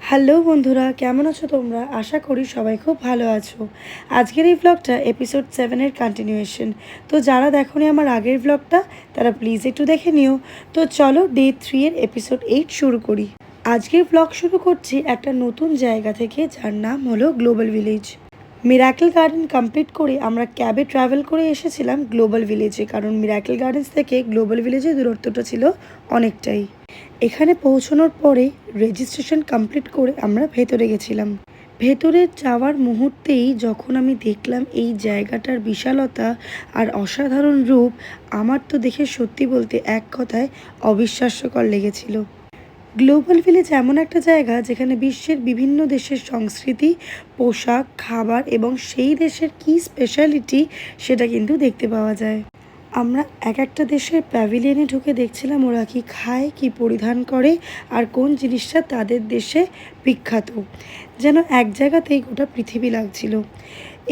Hello বন্ধুরা, কেমন আছো তোমরা? আশা করি সবাই খুব ভালো আছো। আজকের এই ব্লগটা এপিসোড 7 এর কন্টিনিউয়েশন। তো যারা দেখোনি আমার আগের ব্লগটা তারা প্লিজ একটু দেখে নিও। তো চলো ডে 3 এর এপিসোড 8 শুরু করি। আজকের ব্লগ শুরু করছি একটা নতুন জায়গা থেকে, যার নাম হলো global village. Miracle garden complete করে আমরা ক্যাবে ট্রাভেল করে এসেছিলাম গ্লোবাল ভিলেজে, কারণ মিরাকেল গার্ডেন্স থেকে গ্লোবাল ভিলেজের দূরত্বটা ছিল অনেকটাই। এখানে পৌঁছানোর পরে রেজিস্ট্রেশন কমপ্লিট করে আমরা ভেতরে গেছিলাম। ভেতরে যাওয়ার মুহূর্তেই যখন আমি দেখলাম এই জায়গাটার বিশালতা আর অসাধারণ রূপ, আমার তো দেখে সত্যি বলতে এক কথায় অবিশ্বাস্যকর লেগেছিল। গ্লোবাল ভিলেজ এমন একটা জায়গা যেখানে বিশ্বের বিভিন্ন দেশের সংস্কৃতি, পোশাক, খাবার এবং সেই দেশের কী স্পেশালিটি সেটা কিন্তু দেখতে পাওয়া যায়। আমরা এক একটা দেশের প্যাভিলিয়নে ঢুকে দেখছিলাম ওরা কি খায়, কি পরিধান করে আর কোন জিনিসটা তাদের দেশে বিখ্যাত। যেন এক জায়গাতেই গোটা পৃথিবী লাগছিল।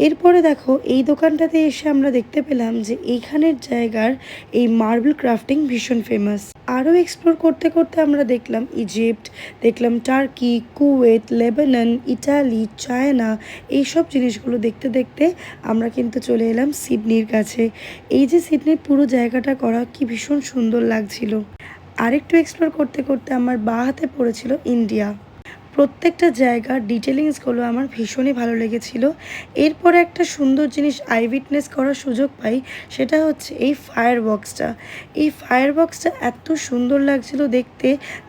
এরপরে দেখো এই দোকানটাতে এসে আমরা দেখতে পেলাম যে এইখানের জায়গার এই মার্বেল ক্রাফটিং ভীষণ ফেমাস। আরও এক্সপ্লোর করতে করতে আমরা দেখলাম ইজিপ্ট, দেখলাম turkey, Kuwait, Lebanon, Italy, China. এইসব জিনিসগুলো দেখতে দেখতে আমরা কিন্তু চলে এলাম সিডনির কাছে। এই যে সিডনির পুরো জায়গাটা করা কি ভীষণ সুন্দর লাগছিল। আরেকটু এক্সপ্লোর করতে করতে আমার বাঁ হাতে পড়েছিল ইন্ডিয়া। প্রত্যেকটা জায়গার ডিটেলিংসগুলো আমার ভীষণই ভালো লেগেছিল। এরপরে একটা সুন্দর জিনিস আই উইটনেস করার সুযোগ পাই, সেটা হচ্ছে এই ফায়ার বক্সটা। এই ফায়ার বক্সটা এত সুন্দর লাগছিল দেখতে,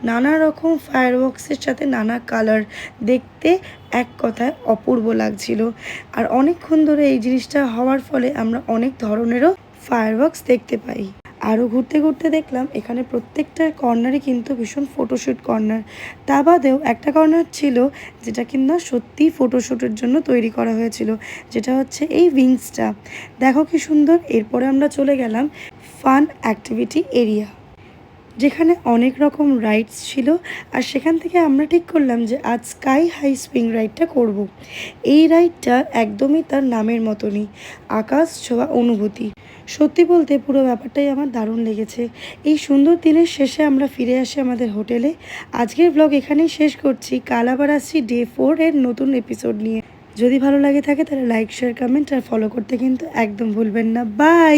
নানা রকম ফায়ার বক্সের সাথে নানা কালার, দেখতে এক কথায় অপূর্ব লাগছিল। আর অনেকক্ষণ ধরে এই জিনিসটা হওয়ার ফলে আমরা অনেক ধরনেরও ফায়ার বক্স দেখতে পাই। আরও ঘুরতে ঘুরতে দেখলাম এখানে প্রত্যেকটা কর্নারই কিন্তু ভীষণ ফটোশ্যুট কর্নার। তা বাদেও একটা কর্নার ছিল যেটা কিনা সত্যিই ফটোশ্যুটের জন্য তৈরি করা হয়েছিল, যেটা হচ্ছে এই উইংসটা। দেখো কি সুন্দর। এরপরে আমরা চলে গেলাম ফান অ্যাক্টিভিটি এরিয়া, যেখানে অনেক রকম রাইডস ছিল। আর সেখান থেকে আমরা ঠিক করলাম যে আজ স্কাই হাই সুইং রাইডটা করব। এই রাইডটা একদমই তার নামের মতনই, আকাশ ছোঁয়া অনুভূতি। সত্যি বলতে পুরো ব্যাপারটাই আমার দারুণ লেগেছে। এই সুন্দর দিনের শেষে আমরা ফিরে আসি আমাদের হোটেলে। আজকের ব্লগ এখানেই শেষ করছি। কাল আবার আসছি ডে 4 এর নতুন এপিসোড নিয়ে। যদি ভালো লাগে থাকে তাহলে লাইক, শেয়ার, কমেন্ট আর ফলো করতে কিন্তু একদম ভুলবেন না। বাই।